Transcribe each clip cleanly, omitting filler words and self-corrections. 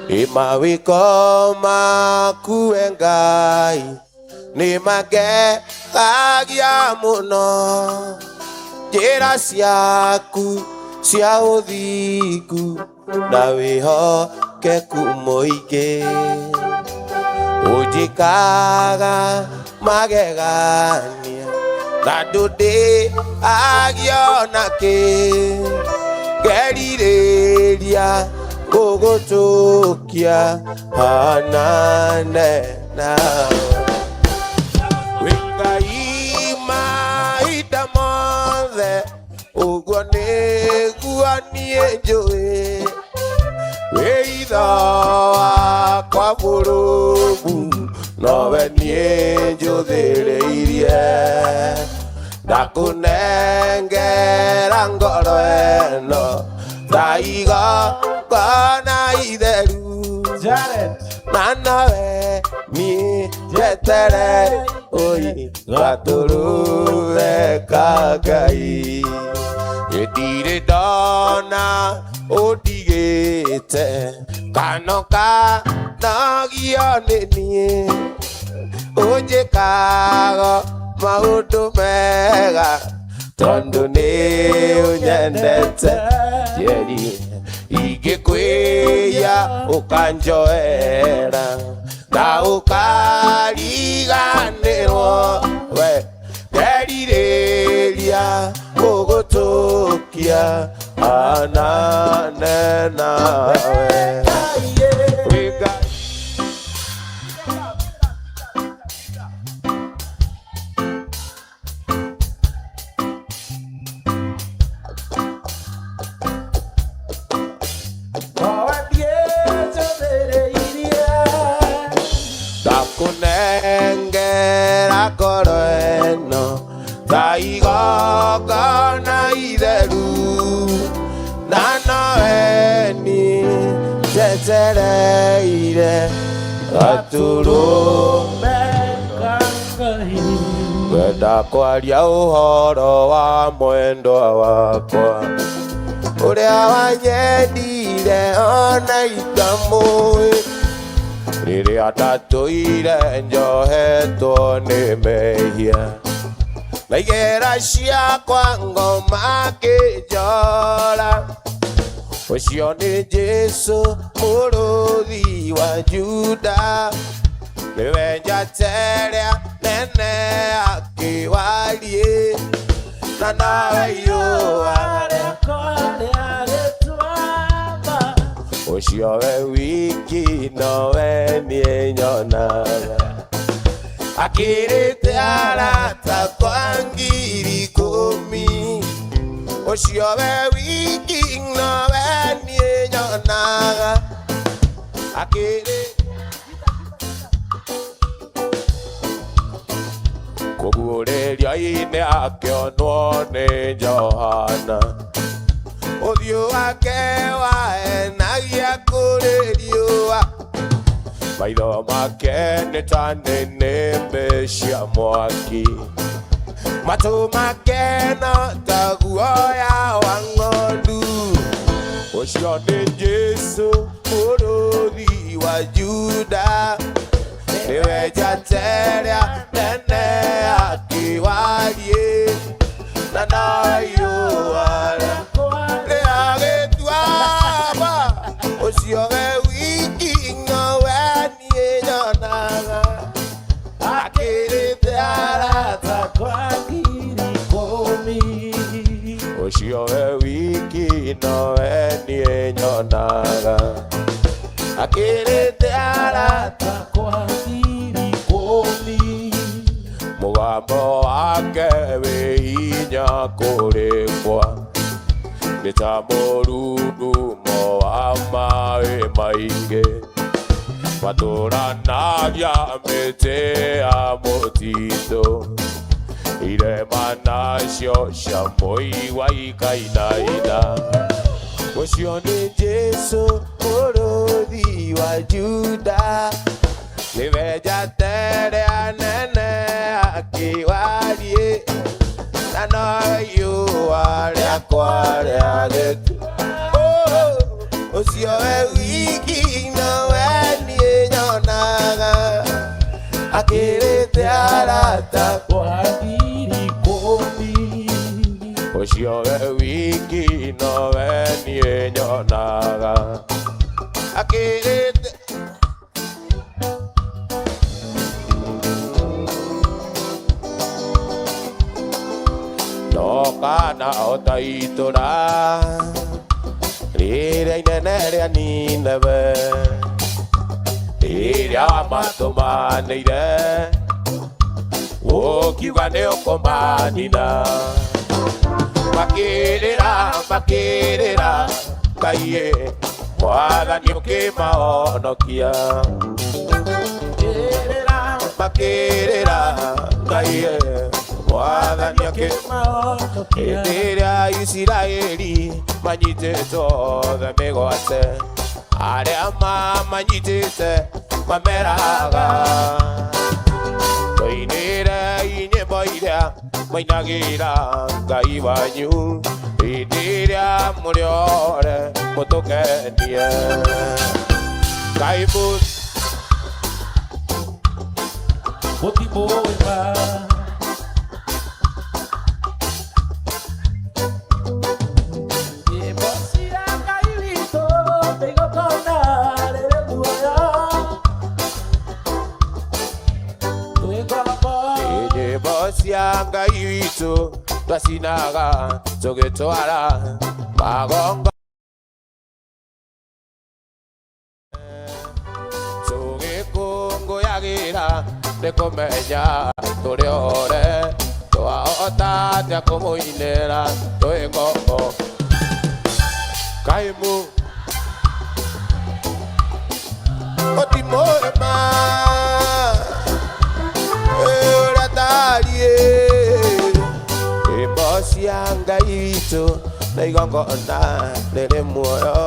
Imawiko makuengai ni magetagia muno njĩra ciaku cia ũthingu na wĩhokeku mũingĩ ũnjĩkaga magegania na ndũndĩhagio nakĩ ngerirĩria gũgũtũkia hanane nawe wĩ Ngai mahinda mothe ũguo nĩguo niĩ njũĩ wĩ ithe wakwa Mũrũmu nowe niĩ njũthĩrĩirie ndakũnengera ngoro ĩno ta igongona itheru na nawe niĩ njetere gatũrũtheka Ngai ndirĩ ndona ũndigĩte kanogio nĩ niĩ ũnjĩkaga maũndũ mega tondũ nĩ ũnyendete njeri ingĩkwĩya ũkanjoera na ũkariganĩrwo we ngerirĩria gũgũtũkia hanane nawe ndakunengera ngoro ĩno ta igongona itheru na nowe niĩ njetereire gatũrũtheka Ngai ngwenda kwaria ũhoro wa mwendwa wakwa ũrĩa wanyendire ona itamũĩ rĩrĩa ndatũire njohetwo nĩ mehia na igera ciakwa ngoma ngĩnjora ũcio nĩ Jesũ mũrũthi wa Juda nĩwe njata nene akĩwariĩ na nawe ihũa ũcio we wiki nowe niĩ nyonaga akĩrĩte arata kwa 10,000 ũcio we wiki nowe niĩ nyonaga kũguũrĩrio-inĩ akĩonwo nĩ Johana ũthiũ wake wahenagia kũrĩ riũa maitho make nĩ ta nĩnĩmbĩ cia mwaki matũ make no ta guoya wa ng'ondu ũcio nĩ Jesũ mũrũthi wa Juda nĩwe njata ĩrĩa nene akĩwariĩ na nawe ihũa ũcio we wiki nowe niĩ nyonaga akĩrĩte arata kwa 10,000 ũcio we wiki nowe niĩ nyonaga akĩrĩte arata kwa 10,000 mũgambo wake wĩ hinya kũrĩkwa nĩ ta mũrurumo wa maĩ maingĩ matũranagia mĩtĩ ya mũtitũ irema nacio cia mũigua ikainaina ũcio nĩ Jesũ mũrũthi wa Juda nĩwe njata ĩrĩa nene akĩwariĩ na nowe ihũa rĩakwa rĩa gĩtũ ũcio we wiki bata Wagiri komi Ucio we wiki no we nie nyonaga Akirite No kana otaitora Rĩrĩa inene rĩa Nineve Rĩrĩa matũmanĩire Ũkiuga nĩ ũkũmanina Makĩrĩra Ngai Mwathani ũkĩmahonokia Makĩrĩra Ngai Mwathani ũkĩmahonokia Rĩrĩa Isiraeli manyitĩtwo othe mĩgwate Arĩa mamanyitĩte mameraga Tũinĩre nyĩmbo iria mainagĩra Ngai wanyu hĩndĩ ĩrĩa mũrĩ ore mũtũkenie Ngai Mũtimũĩka cia Ngai witũ twacinaga tũgĩtwara magongo tũgĩkũngũyagĩra nĩ kũmenya tũrĩ ore twahota atĩa kũmũinĩra twĩ ngombo Ngai mũtimũrĩma Nyĩmbo cia Ngai witũ na igongona rĩrĩ muoyo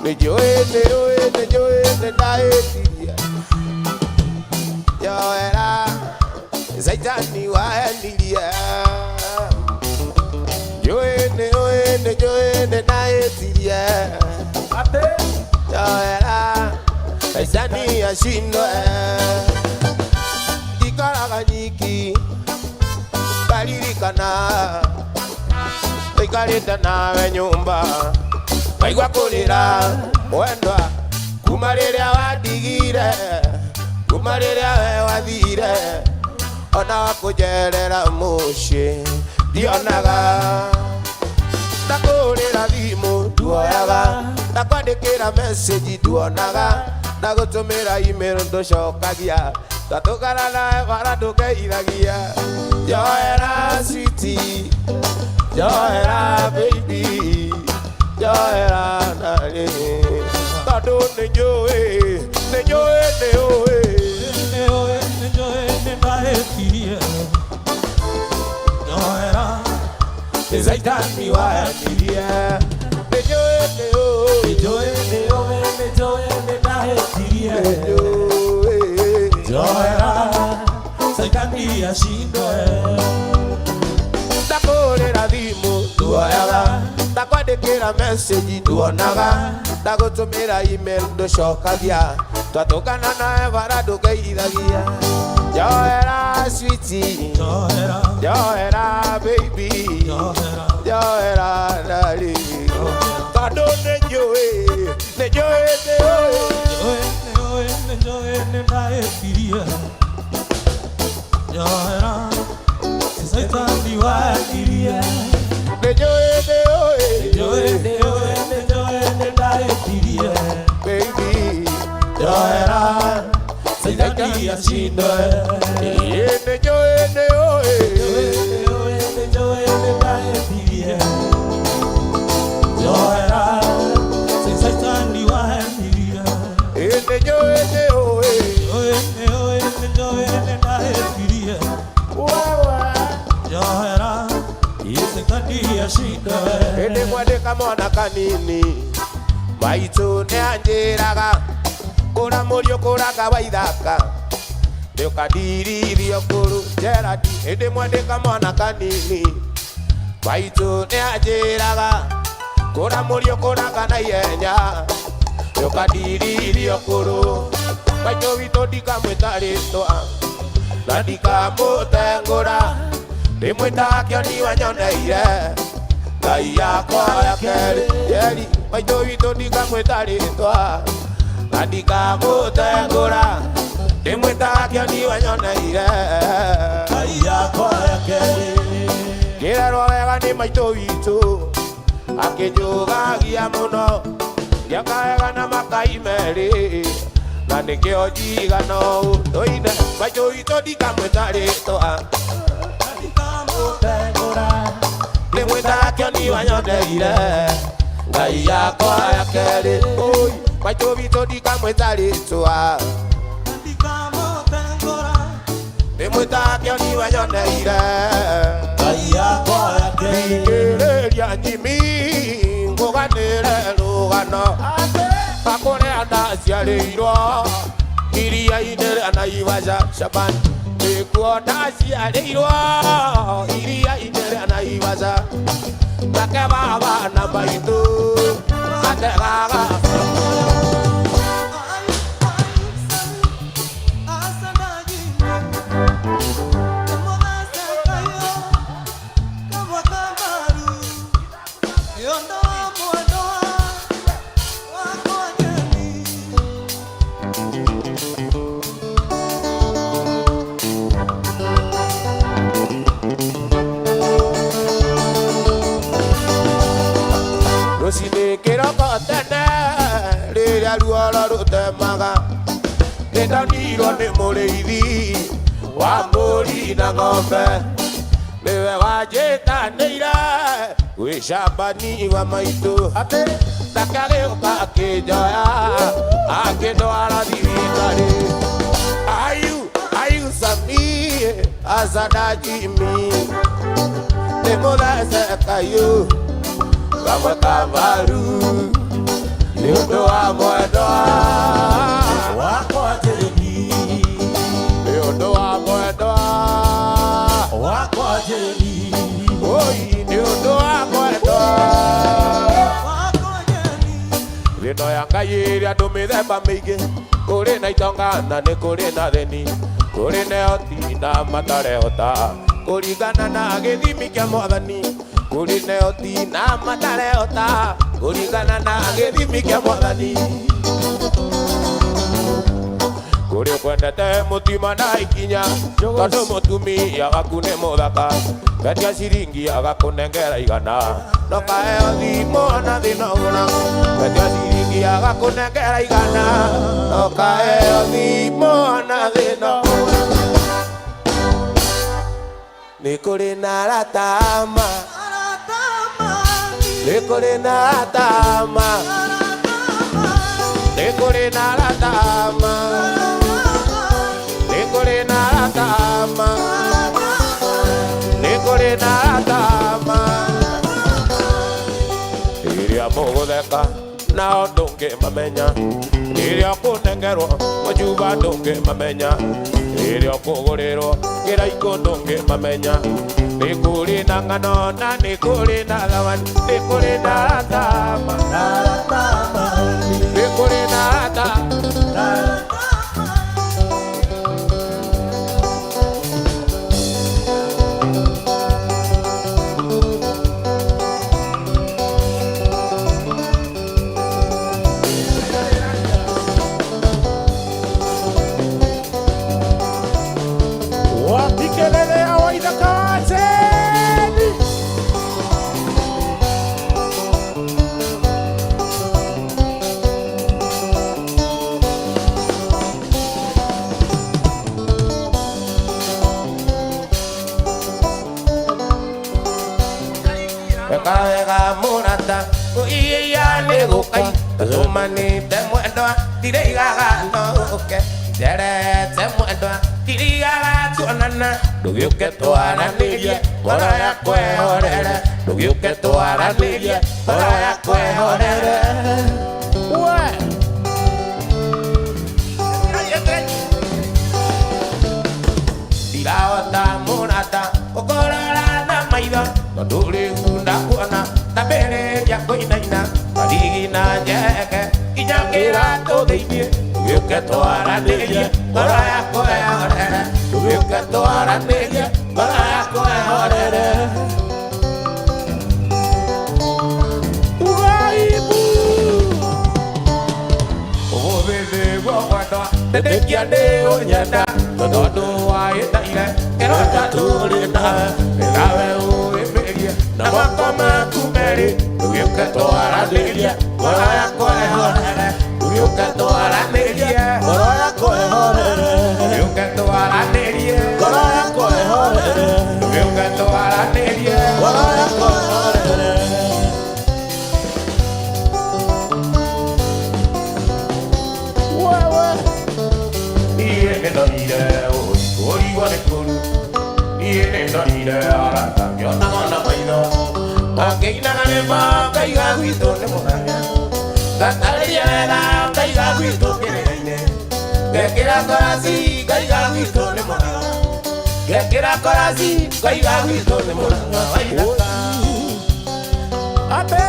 Nĩnjũĩ nĩndahĩtirie njoera Saitani wahenirie Nĩnjũĩ nĩndahĩtirie njoera Saitani ashindwe Ndikaraga nyiki ngaririkana Tũikarĩte nawe nyũmba Ngaigua kũrĩra mwendwa kuma rĩrĩa wandigire kuma rĩrĩa we wathire ona wakũnjerera mũciĩ ndionaga ndakũhũrĩra thimũ nduoyaga ndakwandĩkĩra message nduonaga ndagũtũmĩra email ndũcokagia ndatũkana nawe bara ndũngeithagia njoera sweetie njoera baby njoera nani tondũ nĩnjũĩ nĩndahĩtirie njoera Saitani wahenirie nĩndahĩtirie njoera Saitani ashindwe ndakũhũrĩra thimũ nduoyaga ndakwandĩkĩra message nduonaga ndagũtũmĩra email ndũcokagia twatũkana nawe bara ndũngeithagia njoera sweetie njoera baby njoera nari tondũ nĩnjũĩ nĩndahĩtirie njoera Saitani wahenirie nĩndahĩtirie baby njoera Saitani ashindwe nĩndahĩtirie njoera Saitani wahenirie nĩndahĩtirie njoera Saitani ashindwe Hĩndĩ mwandĩka mwana kanini maitũ nĩanjĩraga kũra mũriũ kũraga waithaka nĩũkandirithio kũrũ Gerald hĩndĩ mwandĩka mwana kanini maitũ nĩanjĩraga kura murio kura kana yenya yokadiri yokuru baito vitodika mwetarito nadika mutengura rimwita kioni wanyoneire ngai yakwa ya keri yeri baito vitodika mwetarito nadika mutengura rimwita kioni wanyoneire ngai yakwa ya keri kirerwo wega ni maito witu akinjugagia muno yakaega na makai meri na nikio njigano ndoine maito witu ndikamwĩtarĩtwa ndĩmwĩtaga kĩoni wanyoneire ngai yakwa ya kerĩ maito witu ndikamwĩtarĩtwa ndĩmwĩtaga kĩoni wanyoneire ngai yakwa ya kerĩ ngĩrĩria njimi ngũganĩre rũgano akũrĩa ndaciarĩirwo iria-inĩ rĩa Naivasha Shaban nĩkuo ndaciarĩirwo iria-inĩ rĩa Naivasha nake baba na maitũ ategaga Kiroko tene rĩrĩa ruoro rũtemaga nĩndonirwo nĩ mũrĩithi wa mbũri na ng'ombe nĩwe wanjĩtanĩire gwĩ Shabani wa maitũ nake agĩũka akĩnjoya akĩndwara thibitarĩ ayusami Asada Jimmy nĩmũthece kaiũ kamwe kavaru nĩ ũndũ wa mwendwa wakwa Jeremy nĩ ũndũ wa mwendwa wakwa Jeremy oi nĩ ũndũ wa mwendwa wakwa Jeremy thĩno ya Ngai ĩrĩ andũ mĩthemba mĩingĩ kũrĩ na itonga na nĩ kũrĩ na thĩni kũrĩ na ũhoti na matarehota kũringana na gĩthimi kĩa Mwathani kuri neoti na matarehota kuringana na gĩthimi kĩa Mwathani kuri kwendete mutima na ikinya tondũ mũtumia waku nĩ mũthaka wendia ciringi agakũnengera igana no kaheo thimo na thĩnogũra wendia ciringi agakũnengera igana no kaheo thimo na thĩnogũra nĩ kũrĩ na aratama nĩkũrĩ na aratama nĩkũrĩ na aratama nĩkũrĩ na aratama nĩkũrĩ na aratama rĩrĩa mũgũtheka nao ndũngĩmamenya rĩrĩa kũnengerwo mũcuba ndũngĩmamenya rĩrĩa kũgũrĩrwo kĩraikũ ndũngĩmamenya nĩ kũrĩ na ng'ano na nĩ kũrĩ na thawani nĩ kũrĩ na aratama nĩ kũrĩ na aratama wapikelele awaidakate Ekaega murata uiya negukai Tumanite mwendwa tireigaga noke Jerete mwendwa tirigaga tuonana Ndũgĩũke twaranĩrie ngoro yakwa ĩhorere Ndũgĩũke twaranĩrie ngoro yakwa ĩhorere ndirahota mũrata gũkũrora na maitho maitha tondu riu ndakuona ta mbere ya kuinaina kathigina njeke nginya kiratu thiini tugiuke twaranirie ngoro yakwa ihorere tugiuke twaranirie ngoro yakwa ihorere Ndekia ndi unyenda tondu wa itaire kirota turita nawe uimirie na moko maku meri tugiuke twaranirie ngoro yakwa ihorere tugiuke twaranirie ngoro yakwa ihorere tugiuke twaranirie ngoro yakwa ihorere tugiuke twaranirie ngoro yakwa ihorere Keinaganema kaiga gwitũ nĩ mũthenya ngatarĩria wega kaiga gwitũ kĩrĩra-inĩ ngekĩra koraci kaiga gwitũ nĩ mũthenya ngekĩra koraci kaiga gwitũ nĩ mũthenya wa ithaka abe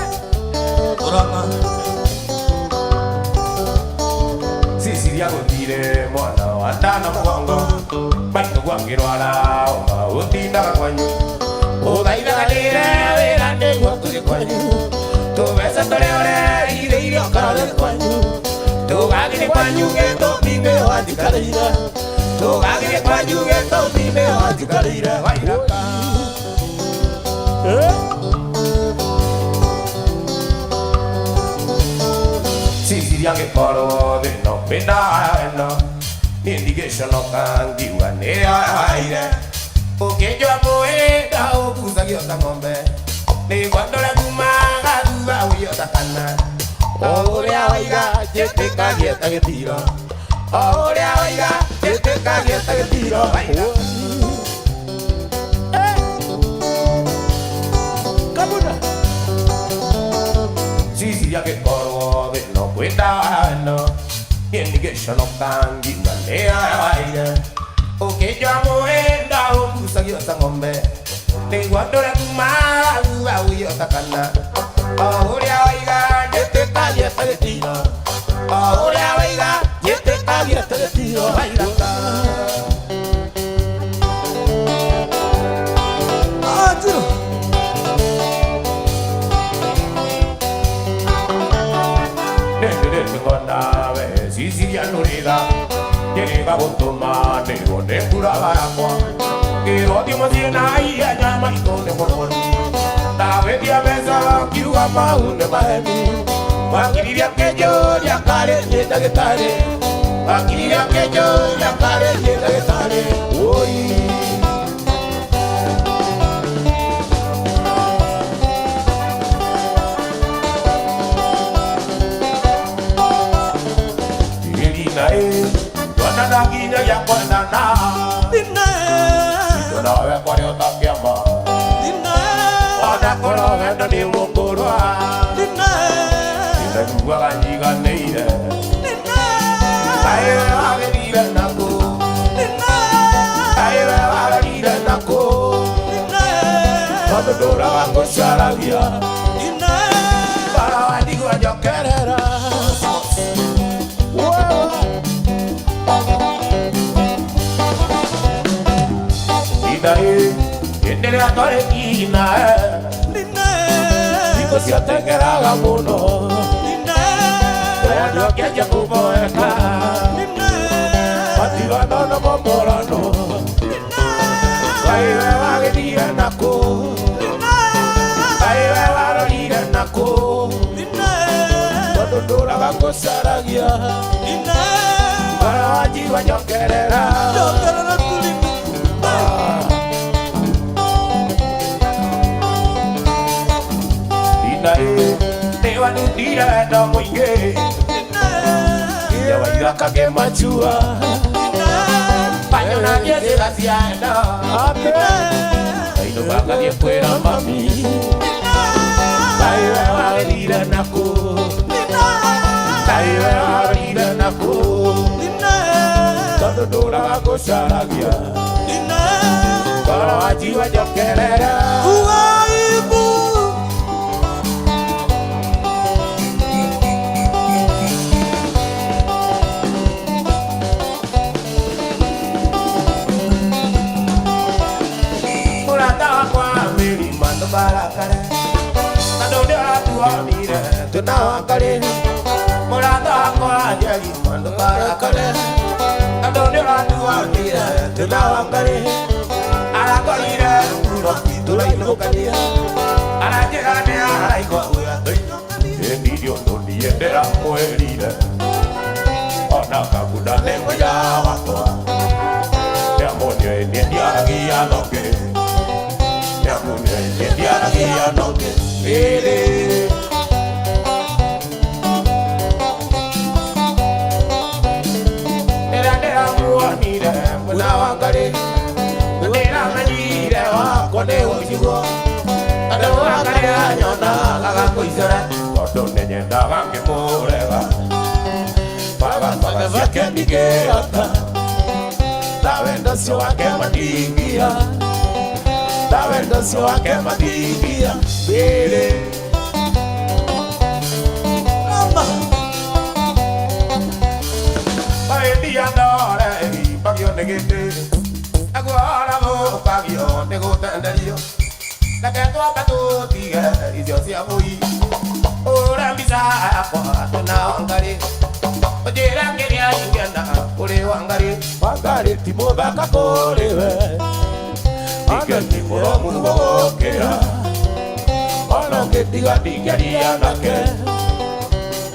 ũrama Sicilia gũthire mwana wa ndana mũgongo maitũ gwakĩrwara ũma ũtindaga kwanyu uthaithaganire wĩra nĩguo tũthiĩ kwanyu tũbeca tũrĩa ũreire irio karore kwanyu tũgagĩre kwanyu gĩtũmi-inĩ wanjikarĩire tũgagĩre kwanyu gĩtũmi-inĩ wanjikarĩire waithaka Sicilia angĩkorwo thĩno wĩnayo niĩ ndigĩconoka ngiuga nĩyahaire Ukinjwa muenda ukuzagio ta ng'ombe nĩguo ndore kumaga thutha ũiyo ta kana o ũrĩa waiga njĩtĩkagie ta gĩtiro o ũrĩa waiga njĩtĩkagie ta gĩtiro kabuna Sicilia angĩkorwo thĩno kwĩndano niĩ ndigĩconoka ngiuga nĩyahaire Ukinjwa muenda ukuzagio ta ng'ombe nĩguo ndore kumaga thutha ũiyo ta kana o ũrĩa waiga njĩtĩkagie ta gĩtiro o ũrĩa waiga njĩtĩkagie ta gĩtiro waithaka nĩndĩrĩtĩgonawe Sicilia nũrĩga Kĩrĩga gũtũma nĩguo ndĩkuraga yakwa kĩrothi mũciĩ na ihenya maitũ nĩ mũrũaru ndawĩtia mbeca kiuga mau nĩ maheni wakiriria kĩnjũria karĩ niĩ ndagĩtarĩ wakiriria kĩnjũria karĩ niĩ ndagĩtarĩ Nginya ya kwanana Dine Ito we kwa leo takiama Dine Wada kono wendo ni mungurwa Dine Dine kuwa kanjiga neire Dine Aiwe wagerire nako Dine Aiwe wagerire nako Dine Wadodora wako sharagia Dine Para wadigwa jokerera Endelea tore kina Niko siatengeraga muno Wendo kiaja kuboeka Matigano na momorano Kaiwe wagerie nako Kaiwe warorire nako Wadodora wako saragia Para wajiwa nyokerera tulimi Newa nutira enda mwingi Newa iraka ke machua Panyo na nye zira sienda Kaino baka ke fuera mami Kaiwe wagerire nako Kaiwe wagerire nako Tododora wako sharagia Koro wajiwa jokerera ndũkarakare tondũ nĩũratuonire tũnawangari mũrata wakwa Njeri ndũkarakare tondũ nĩũratuonire tũnawangari arakorire mũroki tũrainũkania aranjĩra nĩaraigua ũrĩa tũinũkania ĩndirio tũndiendera mwĩrire ona kabunda nĩ mũira wakwa nĩamonio ĩniĩ ndiaragia noke nĩamonio ĩniĩ ndiaragia noke ĩrĩ ĩrĩa ndĩramuonire mũna Wangari ndĩramenyire wakwa nĩ ũnjiguo andũ Wangari anyonaga kũicũra tondũ nĩnyendaga ngĩmũrega Baga ciake ndingĩhota na wendo ũcio wake matingia na wendo ũcio wake matingia ĩrĩ maĩndia ndore bagio nĩ gĩtĩ naguo ũkagio nĩ gũtenderio reke twambe tũtige icio cia bũi ũre mbica yakwa twĩna Wangari Ojera kĩrĩa ingĩenda kũrĩ Wangari Wangari ti mũthaka kũrĩ we ona ti mũromu gũgũkĩra ona ũngĩtiga ndingĩaria nake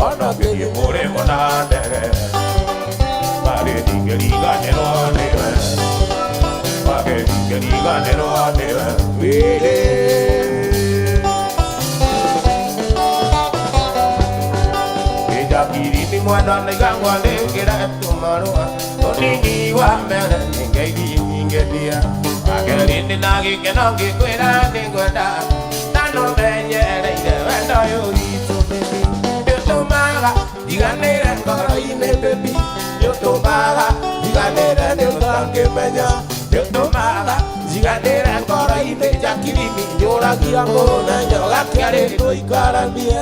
ona ũngĩthiĩ mũrĩmo na ndege Wangari ndingĩriganĩrwo nĩwe Wangari ndingĩriganĩrwo nĩwe wĩrĩ Kiri mwana nigangwa nĩngĩra tũmarũa ũnini wa mbere nĩngeithia Wangari ndĩna gĩkeno ngĩkwĩra nĩngwenda na nũmenyereire wendo ũyũ witũ baby nĩũtũmaga ndiganĩre ngoro-inĩ baby nĩũtũmaga ndiganĩre nĩũtangĩmenya nĩũtũmaga ndiganĩre ngoro-inĩ njakirimi njũragia mũthenya ũgakĩarĩ tũikaranie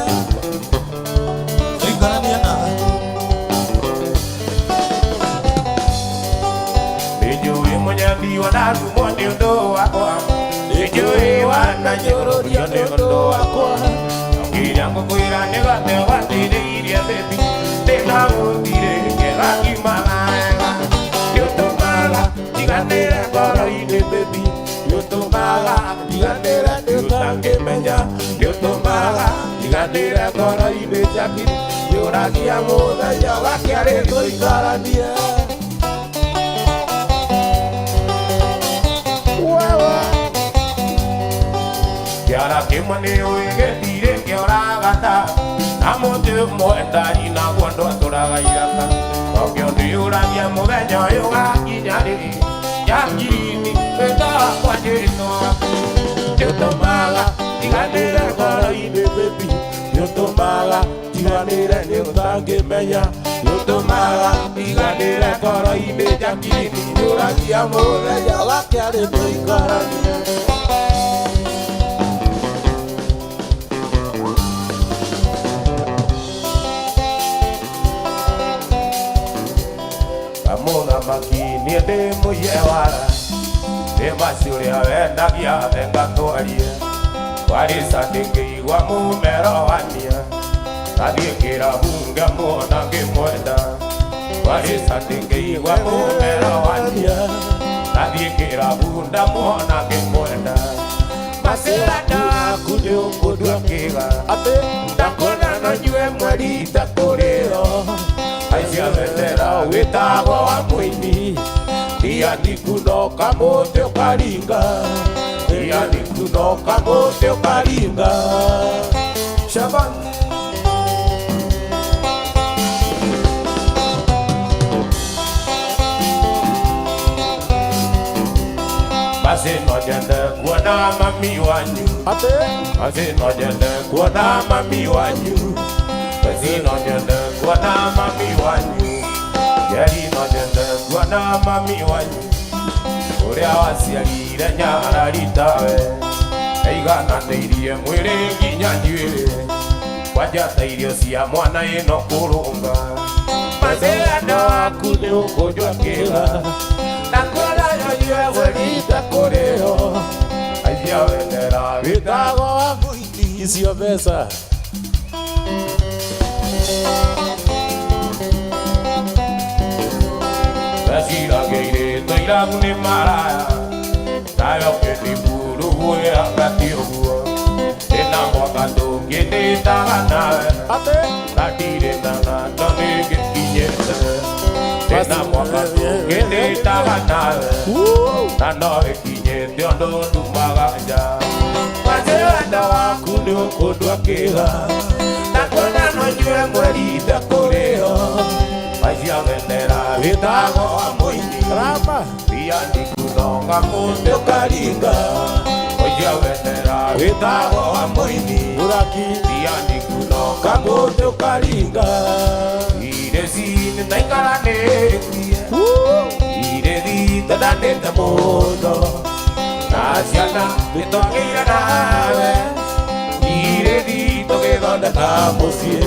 Nĩnjũĩ mũnyandi wanarumwo nĩ ũndũ wakwa nĩnjũĩ wananyũrũrio nĩ ũndũ wakwa nonginya ngũkwĩra nĩgate wathĩrĩirie baby ndĩnagũthire ngĩgakimaga wega nĩũtũmaga ndiganĩre ngoro-inĩ baby nĩũtũmaga ndiganĩre nĩũtangĩmenya nĩũtũmaga ndiganĩre ngoro-inĩ njakiri njũragia mũthenya ũgakĩarĩ tũikaranie Kĩara kĩmwe nĩũĩ gĩthirĩ kĩoragata na mũtĩ ũmwe ndari naguo ndwatũraga iraka tokĩo ndĩyũragia mũthenya ũyũ gakinya rĩ njakiri-inĩ wendo wakwa njĩtwo nĩũtũmaga ndiganĩre ngoro-inĩ baby nĩũtũmaga ndiganĩre nĩũtangĩmenya nĩũtũmaga ndiganĩre ngoro-inĩ njakiri-inĩ njũragia mũthenya ũgakĩarĩ tũikaranie Mũthamaki niĩ ndĩ mũiye wara ndĩ maci ũrĩa wendagia venga twarie Warĩca ndĩngĩigua mũmero wania ngathiĩ kĩrabunge muona ngĩmwenda Warĩca ndĩngĩigua mũmero wania ngathiĩ kĩrabunda muona ngĩmwenda Macĩranda waku nĩ ũkũndua kĩga ndakuona no nyue mweri itatũ rĩo Aicia bendera wĩtagwo wa mũini Ndianiku no kamũtĩ ũkaringa Ndianiku no kamũtĩ ũkaringa Shaban Basi no nyende kuona mami wanyu Basi no nyende kuona mami wanyu Basi no nyende kuona mami wanyu Njeri no nyende kuona mami wanyu Ũrĩa waciarire nyararitawe Aigananĩirie mwĩrĩ nginya njuĩrĩ Kwanjata irio cia mwana ĩno kũrũnga Macĩranda waku nĩ ũkũnjua kĩga Na kuona yo nyue mweri itakũrĩo Aicia bendera wĩtagwo icio mbeca Gacirageire toiragu nĩ maraya nayo kĩndiburu gwĩra ngati ũguo ĩna mwaka tũngĩndĩtaga nawe na ndirĩ na ng'ano nĩngĩkinyĩte ĩna mwaka tũngĩndĩtaga nawe na no ĩkinyĩte ũndũ ndumaga nja mace wendo waku nĩ ũkũndua kĩga na kwenda no njue mweri itakũrĩho Maisha vendera vitago wa mũini Rama Pia ndikunonga mũndũ karinga Maisha vendera vitago wa mũini Uraki Pia ndikunonga mũndũ karinga Irezi nĩndaikaranĩtie Irezi tũthanĩte mũno Na ciana nĩtwagĩire nawe Irezi tũgĩthondeka mũciĩ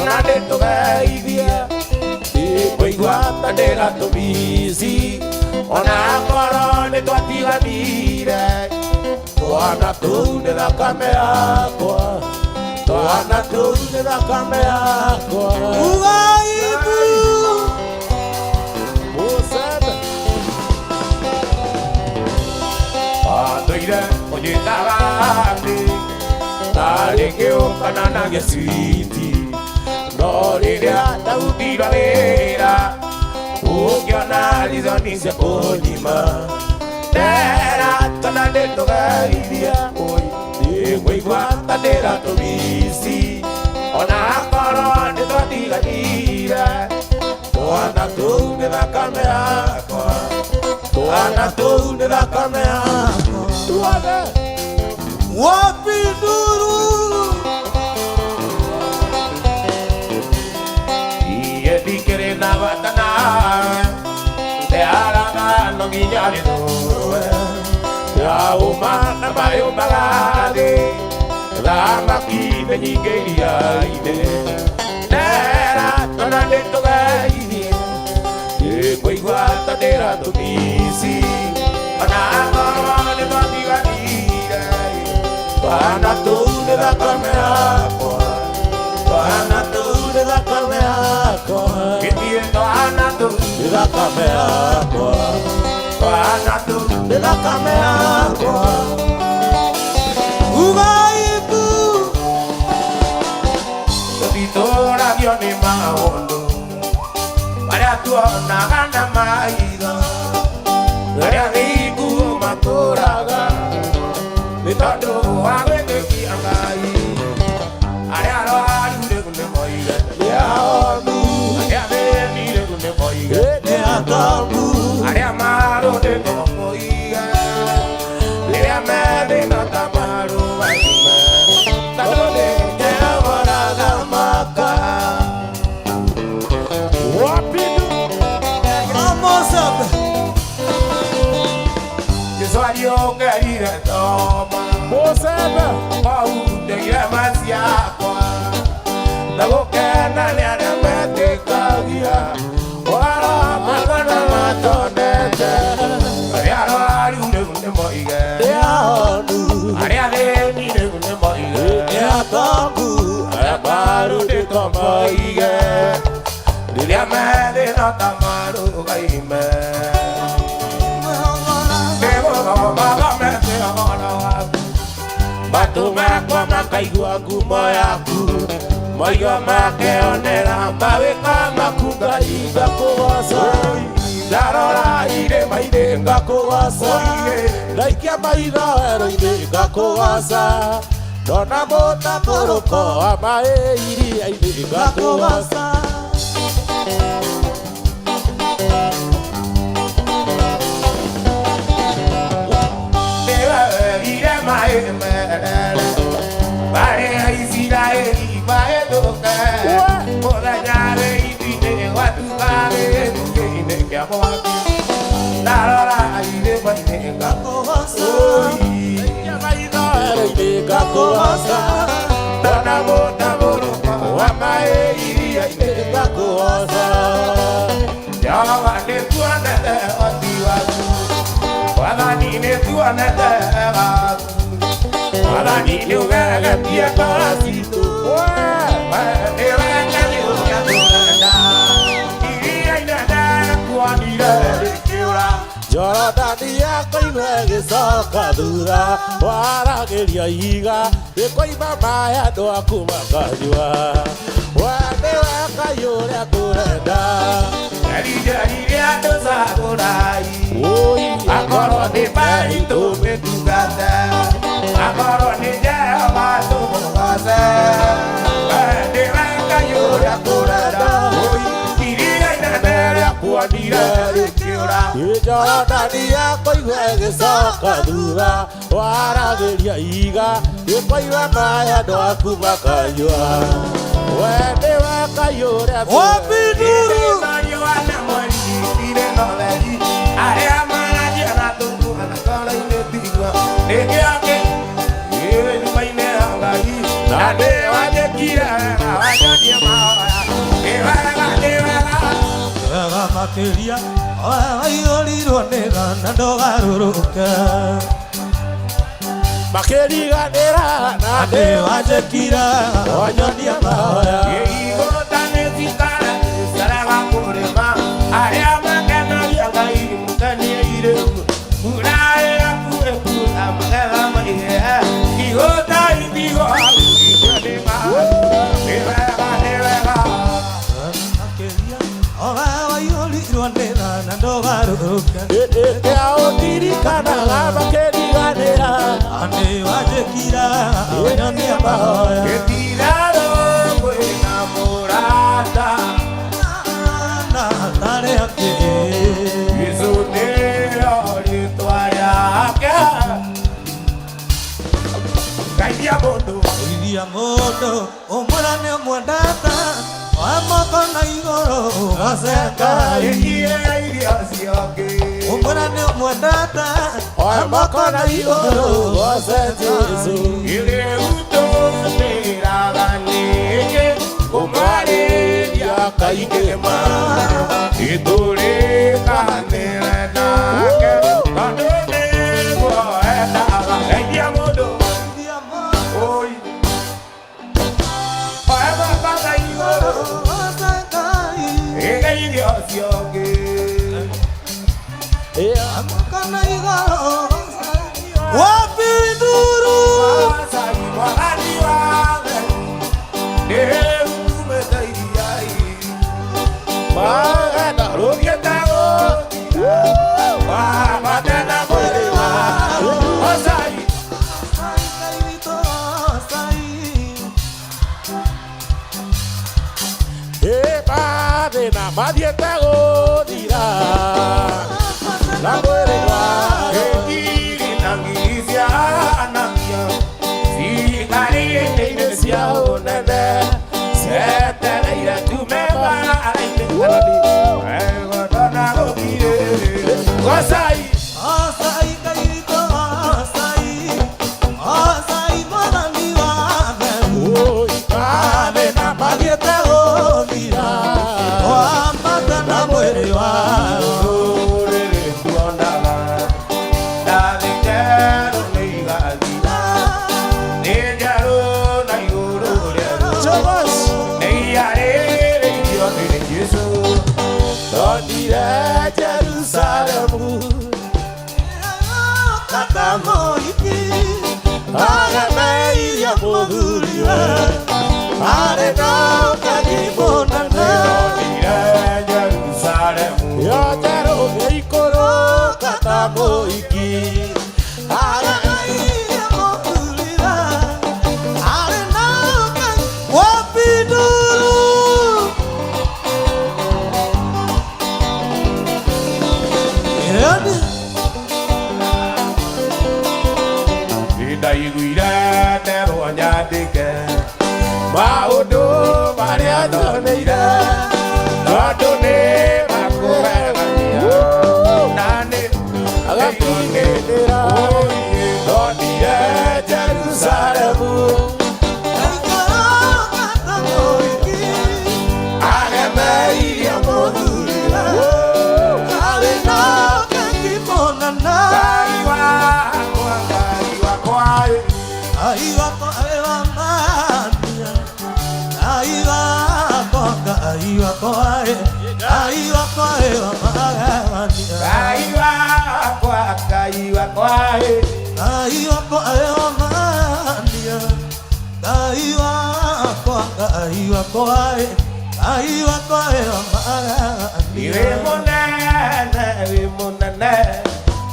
Nade tugeithie Ikũigua ta ndĩra tũbici Ona ngoro nĩtwatiganire Twana tũu nĩ thakame yakwa Twana tũu nĩ thakame yakwa Ugaibu Mũcebe Andũire ũnyitaga thĩ Na rĩngĩ ũkana na gĩciti No rĩrĩa ndahutira wĩra ũngĩona rizoni cia kũnyima ndera tona ndĩtũgeithie ndĩkũigua ta ndĩra tũbici ona korwo nĩtwatiganire twana tũu nĩ thakame yakwa twana tũu nĩ thakame yakwa tuothe wapi nduru na batana te araga no ginyare doe ya uma na bayo magade la makine nigeria ide era tona de togaini e koigua ta dera to bisi ana ne bandiga ide bana tu de la camera bana tu de la camera de la camera de la camera Ugaibu Totitora gioni maondo Para tuona gana maida Para riku makoraga Nitondo agwete kiangai Ariaro arude kune moiga Leaonu Atamu Aria maro de como iga Le ame de nota maro vaime Tato de que ahora da maca Wapidu Vamos a ver Que soy yo que iré toma Moseba Pau de demasiado La boca na le hará mete cagia Kaigua ngumo yaku Moigo makeonera mawĩka makunga ingakũgoca Ndarora irĩma-inĩ ngakũgoca Ndaikia maitho werũ-inĩ ngakũgoca Ndona mũtambũrũko wa maĩ iria-inĩ ngakũgoca Nĩwe werire maĩ merere Bare Israeli baedoka Modanyare itine watugare Ngeine kia mwaki Narora aire baine ngakohosa Ngeine baino ere ngakohosa Dona mota moroka Wamae iria ine ngakohosa Yawa ne tuanete otiwaku Wadani ne tuanete Mwathani nĩ ũgegetie ngoro citũ nĩ wega nĩ ũrĩa tũrenda iria inene kuonire rĩkĩũra Jorodani yakoigua ĩgĩcoka thutha waragĩria ihiga rĩkoima maĩ andũ aku makanyua we nĩwe Ngai ũrĩa tũrenda rĩrĩa tũcagũrai akorwo nĩ Ngai tũmĩtungate akorwo nĩ Jehova tũmũgoce we nĩwe Ngai ũrĩa tũrenda iria inene rĩa kuonire rĩkĩũra Jorodani yakoigua ĩgĩcoka thutha waragĩria ihiga rĩkoima maĩ andũ aku makanyua we nĩwe Ngai ũrĩa tũrenda arĩa maragia na tũtuana kora-inĩ tigwa nĩkĩoke nyũmba-inĩ ya Ngai na nĩwandĩkire wega wanyonie mahoya nĩ wega makĩria waiyũrirwo nĩ tha na ndũgarũrũke makĩriganĩra na nĩwanjĩkire wanyonie mahoya igũta nĩcikara ciaraga kũrĩma arĩa makenagia Ngai mũkenie irĩmu mũraĩra kuĩ kuga magetha maihe igũta ithigo nĩ wega makĩria owe waiyũrirwo nĩ tha na ndũgarũrũke ũndirikanaga makĩriganĩra nĩwanjĩkire wanyonie mahoya gĩtirarũ kwĩna mũrata Jesũ nĩrĩo rĩĩtwa rĩake Ngai mũndũ ũmwĩra nĩũmwendete wa moko na igũrũ ũgacenga iria ciake ũmwĩra nĩũmwendete wa moko na igũrũ ũgacenga Jesũ rĩu tũmĩraga nĩkĩ kũmwarĩria kaingĩ ma itũrĩkanĩre nake tondũ nĩguo endaga Ngai mũndũ oi oe moko na igũrũ igeithio ciongĩ moko na igũrũ wapinduru Ngai mwathani wake nĩumĩte iriai magenda rũgĩtagwo wamatena mwĩrĩ wa Osai mathĩna mathiĩte gũthira na mwĩrĩ wa gĩkiri na ngiri cia anakia cikarĩte-inĩ cia ũnene cietereire tume mbara-inĩ wegotona gũkirĩrĩria Osai Osai Ngai witũ Osai mwathani wa mbegũ mathĩna mathiĩte gũthira wambata na mwĩrĩ wa rũrĩrĩ tuonaga ndathĩkerwo nĩ igathira nĩ njerũ na igũrũ rĩerũ nĩ iarĩrĩirio nĩ Jesũ tondire Jerusalemu kata mũhiki agemeirie mũthuriwe arĩ na ũkeni mũnene tondire Jerusalemu yo njerũ ĩikũrũka ta mũhiki agemeirie mũthuriwe arĩ na ũkeni wapinduru ndaiguire nderwo nyandĩke maũndũ marĩa ndoneire tondũ nĩ makũgegania na nĩ agakunĩndĩra ndonire Jerusalemu agemeirie mũthuriwe arĩ na ũkeni mũnene Ngai wakwa ewa magania, Ngai wakwa ewa magania, Ngai wakwa Ngai wakwa ewa magania, Ngai wakwa ewa magania. Iwe monene,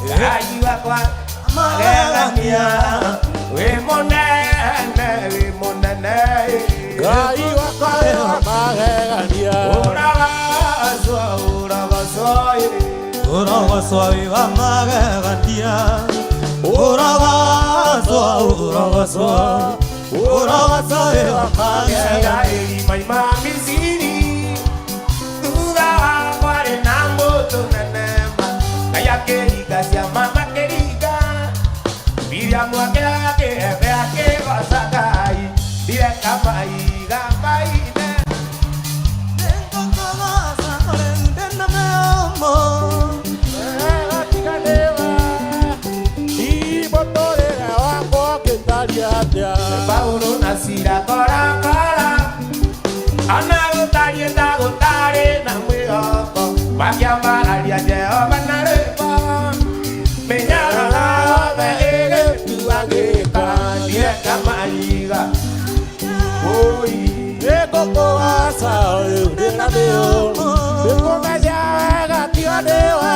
Ngai wakwa magania, we monene, Ngai wakwa ewa magania, Uragoswa ewa magania, uragoswa ewa magania. Maima misiri, tuga wale na moto nenema, kaya kerika sia mama kerika, bila mwake ake efe ake wasakai, bila kamai gambai ne. Nengo kawasa olende na meomo, Atiganewa, ibotorera wakwa ketariatia. Paulo nasira kora kora, ana gutarie na mwihoko, wakiambararia Jehova na rwĩmbo, menyaga wothe ĩgĩtuagĩka, ndienda mahiga. Nĩngũkũgoca ũyũ ndĩna mĩhũmũ, nĩkũmenya wega tiga nĩwe,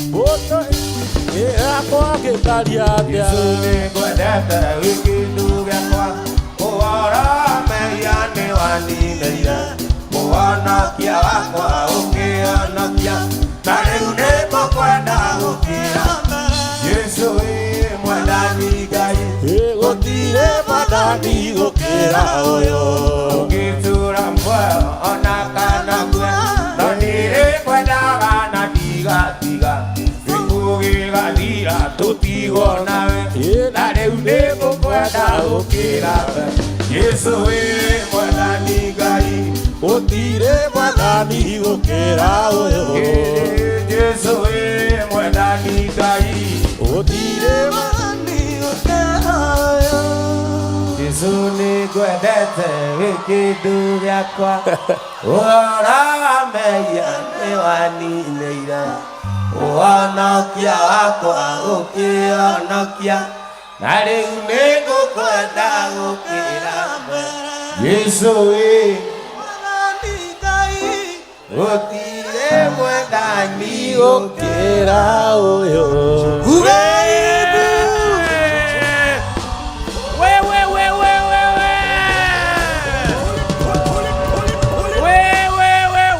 mbũtũ yakwa gĩtariatia. Jesũ nĩngwendete wĩ kĩndũ gĩakwa, ũhoro mehia nĩwaninĩire, mũhonokia wakwa ũkĩhonokia, na rĩu nĩngũkwenda gũkĩra. Jesũ wĩ mwendani Ngai, Gũtirĩ mwathani gũkĩra ũyũ. ũngĩtũũra muoyo ona kana kue, no nĩrĩkwendaga na ndigatiga, gĩkũgĩgathira tũtigwo nawe, na rĩu nĩngũkwenda gũkĩra we. Jesũ wĩ mwendani Ngai, Gũtirĩ mwathani gũkĩra ũyũ. Jesũ wĩ mwendani Ngai, Gũtirĩ Jesũ nĩngwendete wĩ kĩndũ gĩakwa, ũhoro wa mehia nĩwaninĩire, ũhonokia wakwa ũkĩhonokia, na rĩu nĩngũkwenda gũkĩra we. Jesũ wĩ gũtirĩ mwendani gũkĩra ũyũ.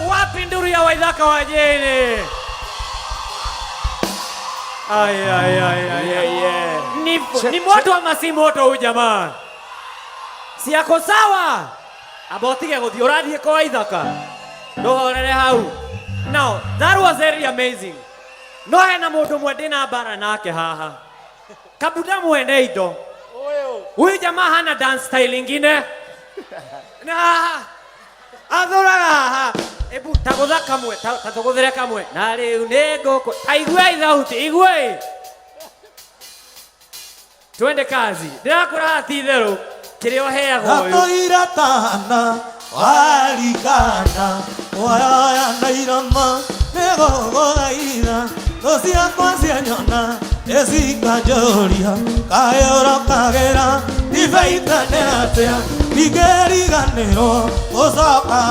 Wapi nduru ya Waithaka wajeni? Ni moto ama si moto huyu jamaa? Si yako sawa? Abotige guthi urathie kwa Waithaka. Ndohorere hau. Now, that was very amazing. No hena mundu mwende na bara nake haha. Kabuda mwende indo. Huyu jamaa hana dance style ingine. Na athuraga haha. Ebu tagutha kamwe, tatuguthere kamwe. Na riu nĩngũkũ. Aigua ithauti, igwe. Twende kazi. Ndirakũra ti therũ. Kĩrĩa ũheagwo ũyũ. Atoira tana warikana waya na irama negogothaitha thũ ciakwa cianyona ĩcikanjũria kayũro kagera ibaitane atĩa ndingĩriganĩrwo gũcoka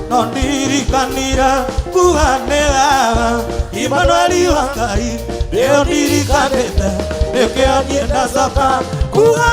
no ndirikanire kuga nĩ wega Imanueli wa Ngai nĩyo ndirikanĩte nĩkĩo niĩ ndacoka kuga